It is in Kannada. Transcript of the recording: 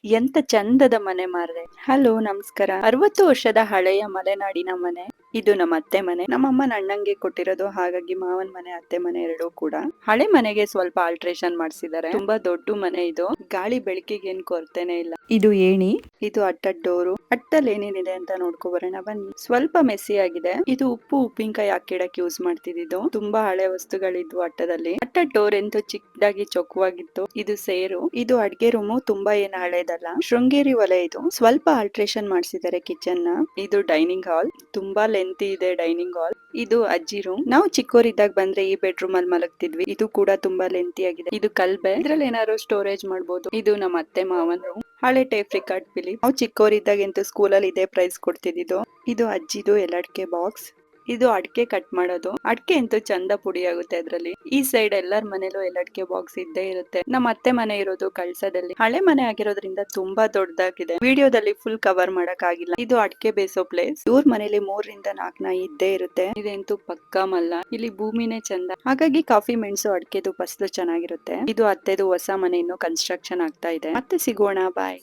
ಎಂತ ಚಂದದ ಮನೆ ಮಾರ್ರೆ. ಹಲೋ ನಮಸ್ಕಾರ. 60 ವರ್ಷದ ಹಳೆಯ ಮಲೆನಾಡಿನ ಮನೆ. ಇದು ನಮ್ಮ ಅತ್ತೆ ಮನೆ. ನಮ್ಮಮ್ಮನ ಅಣ್ಣಂಗೆ ಕೊಟ್ಟಿರೋದು, ಹಾಗಾಗಿ ಮಾವನ್ ಮನೆ ಅತ್ತೆ ಮನೆ ಎರಡೂ ಕೂಡ. ಹಳೆ ಮನೆಗೆ ಸ್ವಲ್ಪ ಆಲ್ಟ್ರೇಷನ್ ಮಾಡ್ಸಿದ್ದಾರೆ. ತುಂಬಾ ದೊಡ್ಡ ಮನೆ ಇದು. ಗಾಳಿ ಬೆಳಕಿಗೆ ಏನ್ ಕೊರತೆನೆ ಇಲ್ಲ. ಇದು ಏಣಿ, ಇದು ಅಟ್ಟದ ಡೋರು. ಅಟ್ಟದಲ್ಲಿ ಏನೇನಿದೆ ಅಂತ ನೋಡ್ಕೊ ಬರೋಣ ಬನ್ನಿ. ಸ್ವಲ್ಪ ಮೆಸ್ಸಿ ಆಗಿದೆ. ಇದು ಉಪ್ಪಿನಕಾಯಿ ಹಾಕಿಡಕ್ ಯೂಸ್ ಮಾಡ್ತಿದ್ದು. ತುಂಬಾ ಹಳೆ ವಸ್ತುಗಳಿದ್ವು ಅಟ್ಟದಲ್ಲಿ. ಅಟ್ಟದ ಡೋರ್ ಎಂತೂ ಚಿಕ್ಕದಾಗಿ ಚೊಕ್ಕವಾಗಿತ್ತು. ಇದು ಸೇರು. ಇದು ಅಡ್ಗೆ ರೂಮು. ತುಂಬಾ ಏನ್ ಹಳೇದಲ್ಲ. ಶೃಂಗೇರಿ ಒಲೆ ಇದು. ಸ್ವಲ್ಪ ಆಲ್ಟ್ರೇಷನ್ ಮಾಡ್ಸಿದ್ದಾರೆ ಕಿಚನ್ ನ. ಇದು ಡೈನಿಂಗ್ ಹಾಲ್. ತುಂಬಾ ಲೆಂತಿ ಇದೆ ಡೈನಿಂಗ್ ಹಾಲ್. ಇದು ಅಜ್ಜಿ ರೂಮ್. ನಾವು ಚಿಕ್ಕೋರಿದ್ದಾಗ ಬಂದ್ರೆ ಈ ಬೆಡ್ರೂಮ್ ಅಲ್ಲಿ ಮಲಗ್ತಿದ್ವಿ. ಇದು ಕೂಡ ತುಂಬಾ ಲೆಂತಿ ಆಗಿದೆ. ಇದು ಕಲ್ಬೆ. ಇದ್ರಲ್ಲಿ ಏನಾದ್ರು ಸ್ಟೋರೇಜ್ ಮಾಡ್ಬೋದು. ಇದು ನಮ್ಮ ಅತ್ತೆ ಮಾವನ್ ರೂಮ್. ಹಳೆ ಟೇಪ್ ರಿಕಾರ್ಡ್ ಫಿಲಿಂ. ನಾವು ಚಿಕ್ಕೋರಿದ್ದಾಗ ಎಂತೂ ಸ್ಕೂಲಲ್ಲಿ ಇದೇ ಪ್ರೈಸ್ ಕೊಡ್ತಿದ್ದು. ಇದು ಅಜ್ಜಿದು ಎಲ್ಲಡ್ಕೆ ಬಾಕ್ಸ್. ಇದು ಅಡ್ಕೆ ಕಟ್ ಮಾಡೋದು. ಅಡ್ಕೆ ಅಂತೂ ಚಂದ ಪುಡಿ ಆಗುತ್ತೆ ಅದ್ರಲ್ಲಿ. ಈ ಸೈಡ್ ಎಲ್ಲಾರ್ ಮನೇಲೂ ಎಲ್ಲಡ್ಕೆ ಬಾಕ್ಸ್ ಇದ್ದೇ ಇರುತ್ತೆ. ನಮ್ಮ ಅತ್ತೆ ಮನೆ ಇರೋದು ಕಳ್ಸದಲ್ಲಿ. ಹಳೆ ಮನೆ ಆಗಿರೋದ್ರಿಂದ ತುಂಬಾ ದೊಡ್ಡದಾಗಿದೆ. ವಿಡಿಯೋದಲ್ಲಿ ಫುಲ್ ಕವರ್ ಮಾಡಕ್ ಆಗಿಲ್ಲ. ಇದು ಅಡ್ಕೆ ಬೇಸೋ ಪ್ಲೇಸ್. ಇವ್ರ ಮನೇಲಿ 3 ರಿಂದ 4 ನಾಯಿ ಇದ್ದೇ ಇರುತ್ತೆ. ಇದಂತೂ ಪಕ್ಕಾ ಮಲ್ಲ. ಇಲ್ಲಿ ಭೂಮಿನೇ ಚಂದ. ಹಾಗಾಗಿ ಕಾಫಿ ಮೆಣಸು ಅಡ್ಕೆದು ಫಸಲು ಚೆನ್ನಾಗಿರುತ್ತೆ. ಇದು ಅತ್ತೆದು ಹೊಸ ಮನೆ ಇನ್ನು ಕನ್ಸ್ಟ್ರಕ್ಷನ್ ಆಗ್ತಾ ಇದೆ. ಮತ್ತೆ ಸಿಗೋಣ. ಬಾಯ್.